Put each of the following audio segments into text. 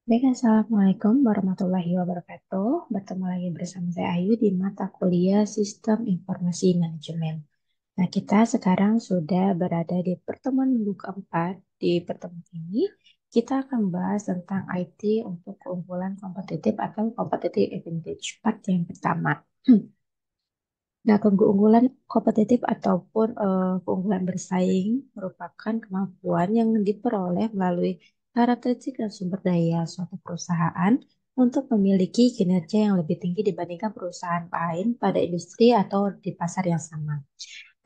Baik, Assalamualaikum warahmatullahi wabarakatuh. Bertemu lagi bersama saya Ayu di mata kuliah Sistem Informasi Manajemen. Nah, kita sekarang sudah berada di pertemuan minggu keempat. Di pertemuan ini, kita akan bahas tentang IT untuk keunggulan kompetitif atau competitive advantage part yang pertama. Nah, keunggulan kompetitif ataupun keunggulan bersaing merupakan kemampuan yang diperoleh melalui karakteristik dan sumber daya suatu perusahaan untuk memiliki kinerja yang lebih tinggi dibandingkan perusahaan lain pada industri atau di pasar yang sama.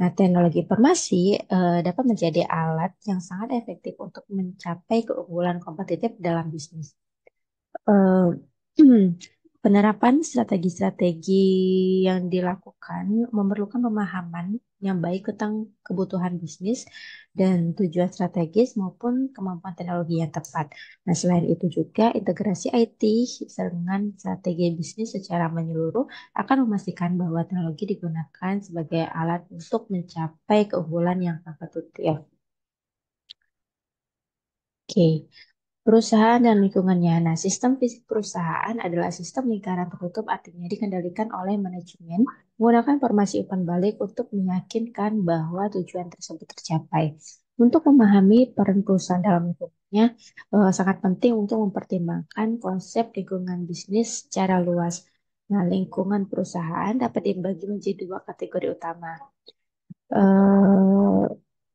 Nah, teknologi informasi dapat menjadi alat yang sangat efektif untuk mencapai keunggulan kompetitif dalam bisnis. eh, Penerapan strategi-strategi yang dilakukan memerlukan pemahaman yang baik tentang kebutuhan bisnis dan tujuan strategis maupun kemampuan teknologi yang tepat. Nah, selain itu juga integrasi IT dengan strategi bisnis secara menyeluruh akan memastikan bahwa teknologi digunakan sebagai alat untuk mencapai keunggulan yang kompetitif. Oke. Perusahaan dan lingkungannya. Nah, sistem fisik perusahaan adalah sistem lingkaran tertutup, artinya dikendalikan oleh manajemen menggunakan formasi umpan balik untuk meyakinkan bahwa tujuan tersebut tercapai. Untuk memahami peran perusahaan dalam lingkungannya, sangat penting untuk mempertimbangkan konsep lingkungan bisnis secara luas. Nah, lingkungan perusahaan dapat dibagi menjadi dua kategori utama. Eh,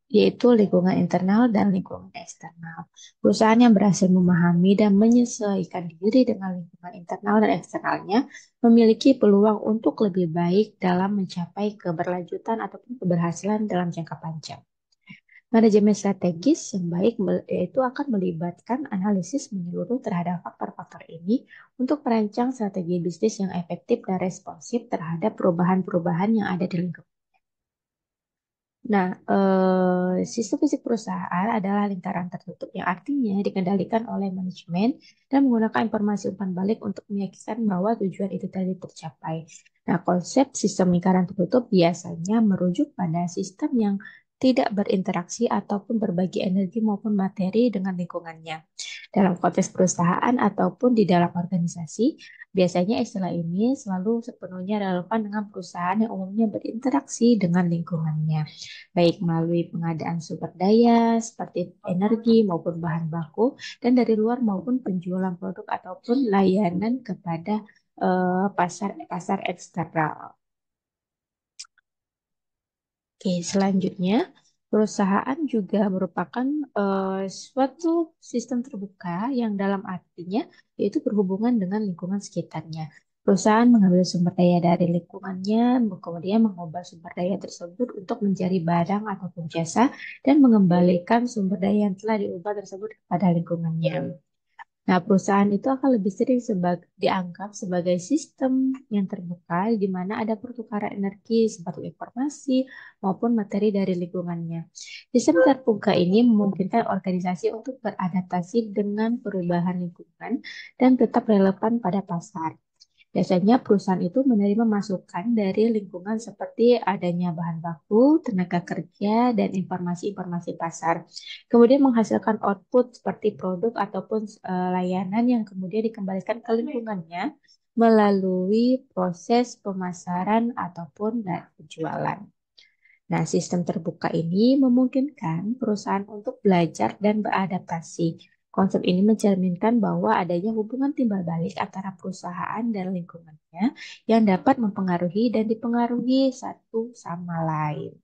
Yaitu lingkungan internal dan lingkungan eksternal. Perusahaan yang berhasil memahami dan menyesuaikan diri dengan lingkungan internal dan eksternalnya memiliki peluang untuk lebih baik dalam mencapai keberlanjutan ataupun keberhasilan dalam jangka panjang. Manajemen strategis yang baik yaitu akan melibatkan analisis menyeluruh terhadap faktor-faktor ini untuk merancang strategi bisnis yang efektif dan responsif terhadap perubahan-perubahan yang ada di lingkungan. Nah, sistem fisik perusahaan adalah lingkaran tertutup yang artinya dikendalikan oleh manajemen dan menggunakan informasi umpan balik untuk meyakinkan bahwa tujuan itu tadi tercapai. Nah, konsep sistem lingkaran tertutup biasanya merujuk pada sistem yang tidak berinteraksi ataupun berbagi energi maupun materi dengan lingkungannya. Dalam konteks perusahaan ataupun di dalam organisasi, biasanya istilah ini selalu sepenuhnya relevan dengan perusahaan yang umumnya berinteraksi dengan lingkungannya baik melalui pengadaan sumber daya seperti energi maupun bahan baku, dan dari luar maupun penjualan produk ataupun layanan kepada pasar pasar eksternal. Oke, selanjutnya perusahaan juga merupakan suatu sistem terbuka yang dalam artinya yaitu berhubungan dengan lingkungan sekitarnya. Perusahaan mengambil sumber daya dari lingkungannya, kemudian mengubah sumber daya tersebut untuk menjadi barang ataupun jasa, dan mengembalikan sumber daya yang telah diubah tersebut kepada lingkungannya. Nah, perusahaan itu akan lebih sering dianggap sebagai sistem yang terbuka di mana ada pertukaran energi seperti informasi maupun materi dari lingkungannya. Sistem terbuka ini memungkinkan organisasi untuk beradaptasi dengan perubahan lingkungan dan tetap relevan pada pasar. Biasanya perusahaan itu menerima masukan dari lingkungan seperti adanya bahan baku, tenaga kerja, dan informasi-informasi pasar. Kemudian menghasilkan output seperti produk ataupun layanan yang kemudian dikembalikan ke lingkungannya melalui proses pemasaran ataupun penjualan. Nah, sistem terbuka ini memungkinkan perusahaan untuk belajar dan beradaptasi. Konsep ini mencerminkan bahwa adanya hubungan timbal balik antara perusahaan dan lingkungannya yang dapat mempengaruhi dan dipengaruhi satu sama lain.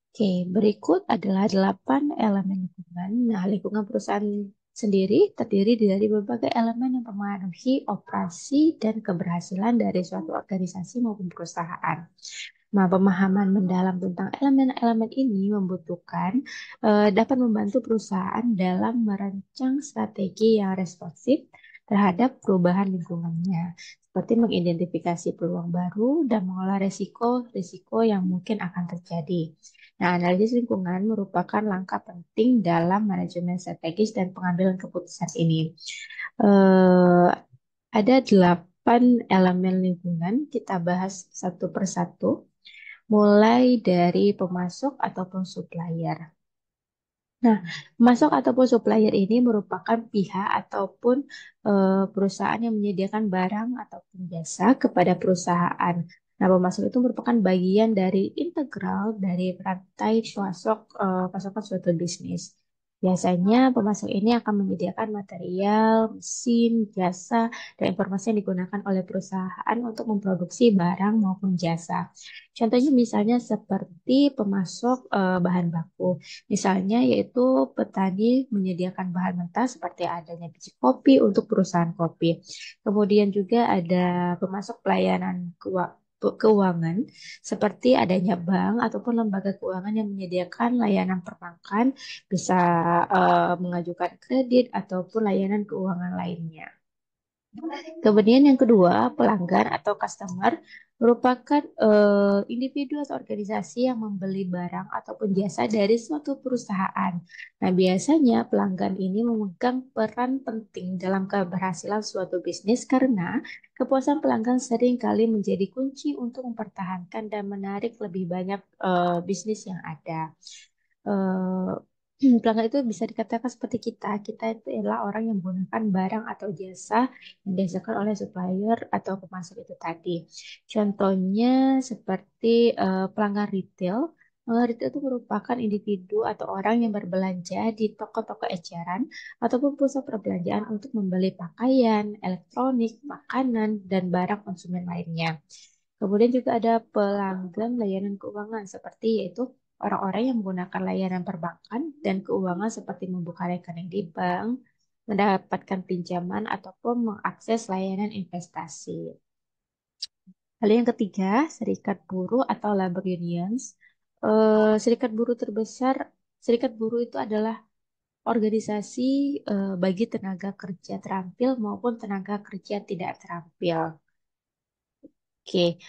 Oke, berikut adalah 8 elemen lingkungan. Nah, lingkungan perusahaan sendiri terdiri dari berbagai elemen yang mempengaruhi operasi dan keberhasilan dari suatu organisasi maupun perusahaan. Nah, pemahaman mendalam tentang elemen-elemen ini dapat membantu perusahaan dalam merancang strategi yang responsif terhadap perubahan lingkungannya, seperti mengidentifikasi peluang baru dan mengolah risiko-risiko yang mungkin akan terjadi. Nah, analisis lingkungan merupakan langkah penting dalam manajemen strategis dan pengambilan keputusan ini. Eh, ada 8 elemen lingkungan, kita bahas satu persatu, mulai dari pemasok ataupun supplier. Nah, pemasok ataupun supplier ini merupakan pihak ataupun perusahaan yang menyediakan barang ataupun jasa kepada perusahaan. Nah, pemasok itu merupakan bagian dari integral dari rantai pasokan suatu bisnis. Biasanya pemasok ini akan menyediakan material, mesin, jasa, dan informasi yang digunakan oleh perusahaan untuk memproduksi barang maupun jasa. Contohnya misalnya seperti pemasok bahan baku. Misalnya yaitu petani menyediakan bahan mentah seperti adanya biji kopi untuk perusahaan kopi. Kemudian juga ada pemasok pelayanan keuangan seperti adanya bank ataupun lembaga keuangan yang menyediakan layanan perbankan, bisa mengajukan kredit ataupun layanan keuangan lainnya. Kemudian yang kedua, pelanggan atau customer merupakan individu atau organisasi yang membeli barang ataupun jasa dari suatu perusahaan. Nah, biasanya pelanggan ini memegang peran penting dalam keberhasilan suatu bisnis karena kepuasan pelanggan sering kali menjadi kunci untuk mempertahankan dan menarik lebih banyak bisnis yang ada. Eh, pelanggan itu bisa dikatakan seperti kita. Kita itu adalah orang yang menggunakan barang atau jasa yang dihasilkan oleh supplier atau pemasok itu tadi. Contohnya seperti pelanggan retail. Pelanggan retail itu merupakan individu atau orang yang berbelanja di toko-toko eceran ataupun pusat perbelanjaan untuk membeli pakaian, elektronik, makanan, dan barang konsumen lainnya. Kemudian juga ada pelanggan layanan keuangan seperti yaitu orang-orang yang menggunakan layanan perbankan dan keuangan seperti membuka rekening di bank, mendapatkan pinjaman ataupun mengakses layanan investasi. Lalu yang ketiga, serikat buruh atau labor unions. Serikat buruh terbesar, serikat buruh itu adalah organisasi bagi tenaga kerja terampil maupun tenaga kerja tidak terampil. Oke,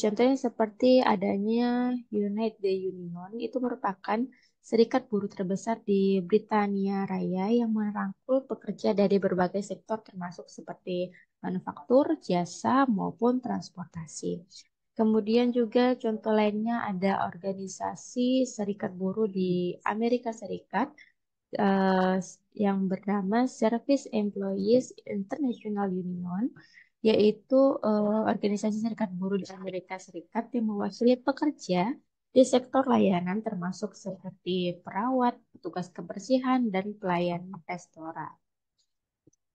contohnya seperti adanya United Union itu merupakan serikat buruh terbesar di Britania Raya yang merangkul pekerja dari berbagai sektor termasuk seperti manufaktur, jasa, maupun transportasi. Kemudian juga contoh lainnya ada organisasi serikat buruh di Amerika Serikat eh, yang bernama Service Employees International Union, yaitu organisasi serikat buruh di Amerika Serikat yang mewakili pekerja di sektor layanan termasuk seperti perawat, petugas kebersihan, dan pelayan restoran.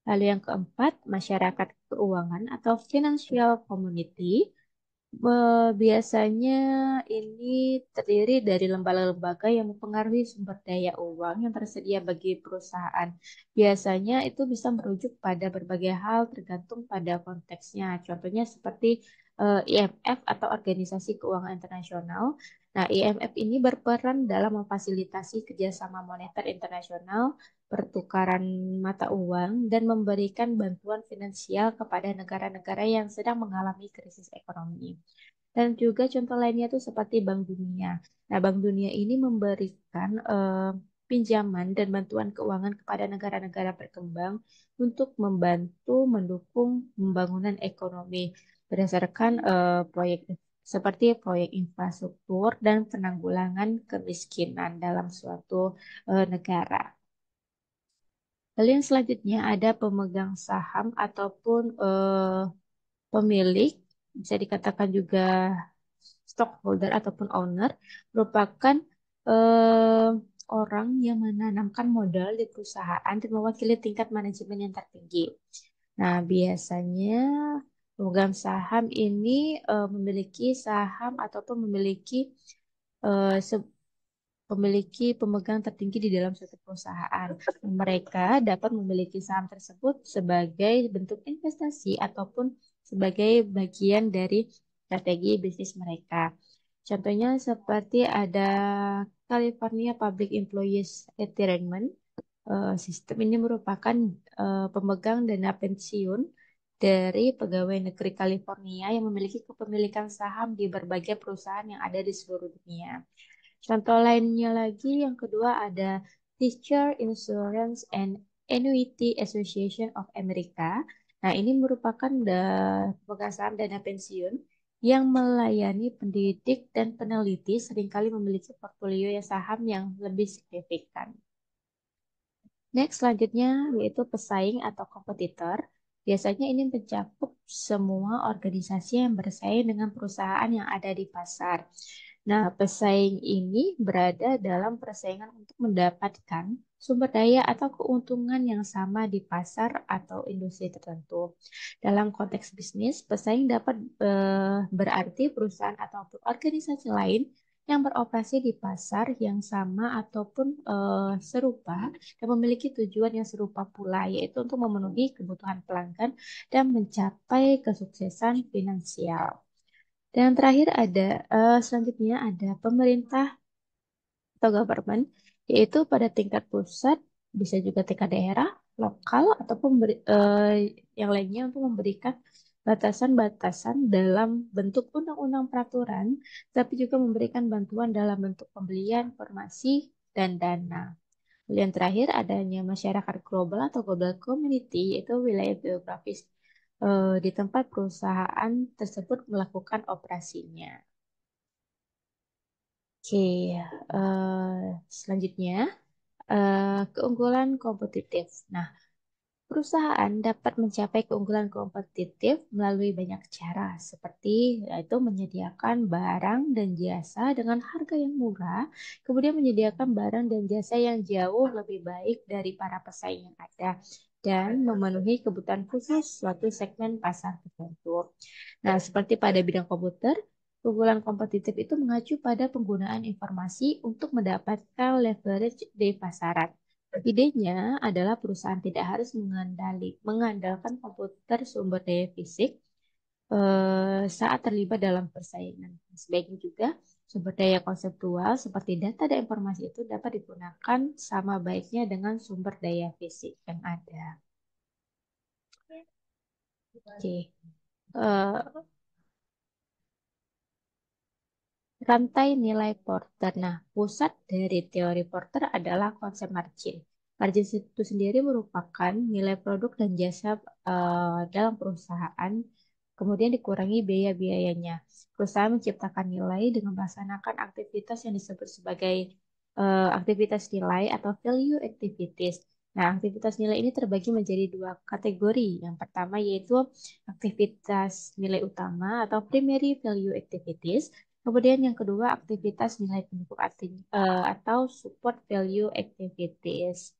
Lalu yang keempat, masyarakat keuangan atau financial community. Biasanya ini terdiri dari lembaga-lembaga yang mempengaruhi sumber daya uang yang tersedia bagi perusahaan. Biasanya itu bisa merujuk pada berbagai hal tergantung pada konteksnya. Contohnya seperti IMF atau Organisasi Keuangan Internasional. Nah, IMF ini berperan dalam memfasilitasi kerjasama moneter internasional, pertukaran mata uang, dan memberikan bantuan finansial kepada negara-negara yang sedang mengalami krisis ekonomi. Dan juga contoh lainnya itu seperti Bank Dunia. Nah, Bank Dunia ini memberikan pinjaman dan bantuan keuangan kepada negara-negara berkembang untuk membantu mendukung pembangunan ekonomi berdasarkan proyek seperti proyek infrastruktur dan penanggulangan kemiskinan dalam suatu negara. Lalu yang selanjutnya ada pemegang saham ataupun pemilik, bisa dikatakan juga stockholder ataupun owner, merupakan eh, orang yang menanamkan modal di perusahaan dan mewakili tingkat manajemen yang tertinggi. Nah, biasanya pemegang saham ini memiliki saham ataupun eh, memiliki pemegang tertinggi di dalam suatu perusahaan. Mereka dapat memiliki saham tersebut sebagai bentuk investasi ataupun sebagai bagian dari strategi bisnis mereka. Contohnya seperti ada California Public Employees Retirement System ini merupakan pemegang dana pensiun dari pegawai negeri California yang memiliki kepemilikan saham di berbagai perusahaan yang ada di seluruh dunia. Contoh lainnya lagi yang kedua ada Teacher Insurance and Annuity Association of America. Nah, ini merupakan pemegang saham dana pensiun yang melayani pendidik dan peneliti seringkali memiliki portofolio saham yang lebih signifikan. Next, selanjutnya yaitu pesaing atau kompetitor. Biasanya ini mencakup semua organisasi yang bersaing dengan perusahaan yang ada di pasar. Nah, pesaing ini berada dalam persaingan untuk mendapatkan sumber daya atau keuntungan yang sama di pasar atau industri tertentu. Dalam konteks bisnis, pesaing dapat berarti perusahaan atau organisasi lain yang beroperasi di pasar yang sama ataupun serupa dan memiliki tujuan yang serupa pula, yaitu untuk memenuhi kebutuhan pelanggan dan mencapai kesuksesan finansial. Dan yang terakhir ada selanjutnya ada pemerintah atau government, yaitu pada tingkat pusat, bisa juga tingkat daerah, lokal, ataupun yang lainnya untuk memberikan batasan-batasan dalam bentuk undang-undang peraturan, tapi juga memberikan bantuan dalam bentuk pembelian, informasi, dan dana. Yang terakhir adanya masyarakat global atau global community, yaitu wilayah geografis di tempat perusahaan tersebut melakukan operasinya. Oke, selanjutnya keunggulan kompetitif. Nah, perusahaan dapat mencapai keunggulan kompetitif melalui banyak cara, seperti yaitu menyediakan barang dan jasa dengan harga yang murah, kemudian menyediakan barang dan jasa yang jauh lebih baik dari para pesaing yang ada, dan memenuhi kebutuhan khusus suatu segmen pasar tertentu. Nah, seperti pada bidang komputer, keunggulan kompetitif itu mengacu pada penggunaan informasi untuk mendapatkan leverage di pasaran. Idenya adalah perusahaan tidak harus mengandalkan komputer sumber daya fisik saat terlibat dalam persaingan. Sebaiknya juga sumber daya konseptual seperti data dan informasi itu dapat digunakan sama baiknya dengan sumber daya fisik yang ada. Oke. Eh, Rantai nilai Porter. Nah, pusat dari teori Porter adalah konsep margin. Margin itu sendiri merupakan nilai produk dan jasa dalam perusahaan, kemudian dikurangi biaya-biayanya. Perusahaan menciptakan nilai dengan melaksanakan aktivitas yang disebut sebagai aktivitas nilai atau value activities. Nah, aktivitas nilai ini terbagi menjadi dua kategori. Yang pertama yaitu aktivitas nilai utama atau primary value activities. Kemudian yang kedua aktivitas nilai pendukung atau support value activities.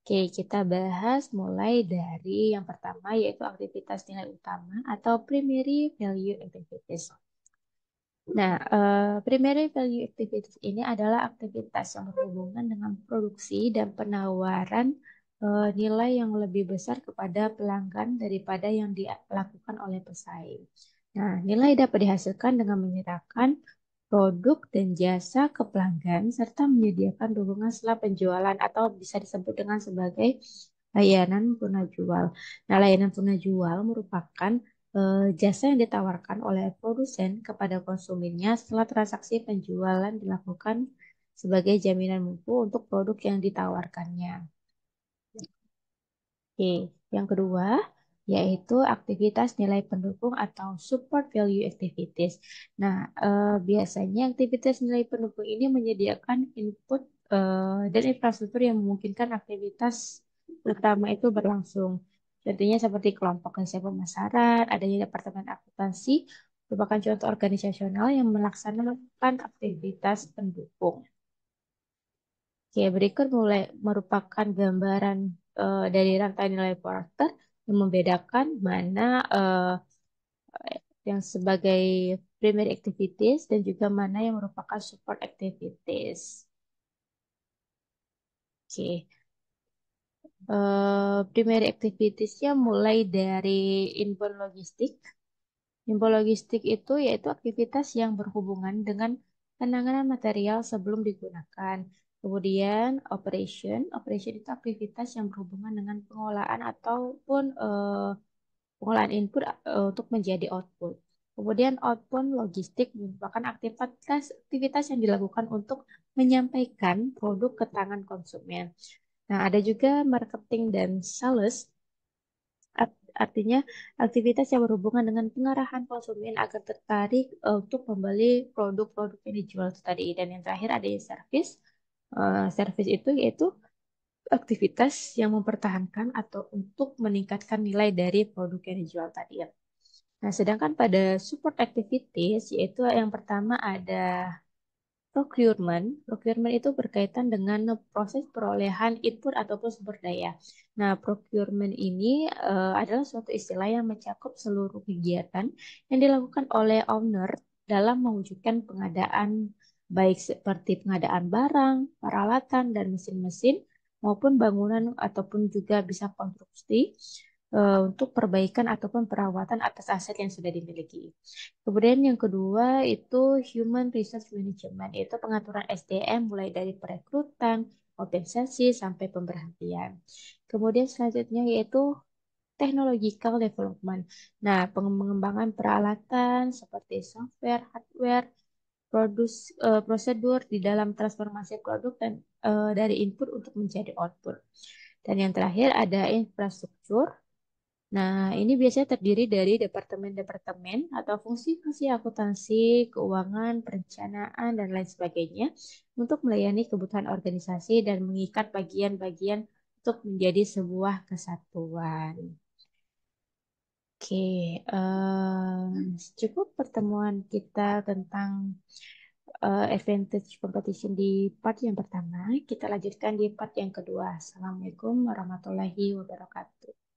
Oke, kita bahas mulai dari yang pertama yaitu aktivitas nilai utama atau primary value activities. Nah, primary value activities ini adalah aktivitas yang berhubungan dengan produksi dan penawaran nilai yang lebih besar kepada pelanggan daripada yang dilakukan oleh pesaing. Nah, nilai dapat dihasilkan dengan menyerahkan produk dan jasa ke pelanggan serta menyediakan dukungan setelah penjualan atau bisa disebut dengan sebagai layanan jual. Nah, layanan jual merupakan jasa yang ditawarkan oleh produsen kepada konsumennya setelah transaksi penjualan dilakukan sebagai jaminan mutu untuk produk yang ditawarkannya. Oke, yang kedua yaitu aktivitas nilai pendukung atau support value activities. Nah, biasanya aktivitas nilai pendukung ini menyediakan input dan infrastruktur yang memungkinkan aktivitas utama itu berlangsung. Contohnya seperti kelompok riset pemasaran, adanya departemen akuntansi, merupakan contoh organisasional yang melaksanakan aktivitas pendukung. Oke, berikut mulai merupakan gambaran dari rantai nilai Porter yang membedakan mana yang sebagai primary activities dan juga mana yang merupakan support activities. Oke, primary activities-nya mulai dari inbound logistik. Inbound logistik itu yaitu aktivitas yang berhubungan dengan penanganan material sebelum digunakan. Kemudian operation, operation itu aktivitas yang berhubungan dengan pengolahan ataupun pengolahan input untuk menjadi output. Kemudian outbound logistik merupakan aktivitas yang dilakukan untuk menyampaikan produk ke tangan konsumen. Nah, ada juga marketing dan sales. artinya aktivitas yang berhubungan dengan pengarahan konsumen agar tertarik untuk membeli produk-produk yang dijual itu tadi. Dan yang terakhir ada yang service. Service itu yaitu aktivitas yang mempertahankan atau untuk meningkatkan nilai dari produk yang dijual tadi ya. Nah, sedangkan pada support activities yaitu yang pertama ada procurement. Procurement itu berkaitan dengan proses perolehan input ataupun sumber daya. Nah, procurement ini adalah suatu istilah yang mencakup seluruh kegiatan yang dilakukan oleh owner dalam mewujudkan pengadaan baik seperti pengadaan barang, peralatan, dan mesin-mesin maupun bangunan ataupun juga bisa konstruksi untuk perbaikan ataupun perawatan atas aset yang sudah dimiliki. Kemudian yang kedua itu Human Resource Management, yaitu pengaturan SDM mulai dari perekrutan, kompensasi, sampai pemberhentian. Kemudian selanjutnya yaitu Technological Development. Nah, pengembangan peralatan seperti software, hardware, prosedur di dalam transformasi produk dan dari input untuk menjadi output. Dan yang terakhir ada infrastruktur. Nah, ini biasanya terdiri dari departemen-departemen atau fungsi-fungsi akuntansi, keuangan, perencanaan, dan lain sebagainya untuk melayani kebutuhan organisasi dan mengikat bagian-bagian untuk menjadi sebuah kesatuan. Oke, cukup pertemuan kita tentang advantage competition di part yang pertama. Kita lanjutkan di part yang kedua. Assalamualaikum warahmatullahi wabarakatuh.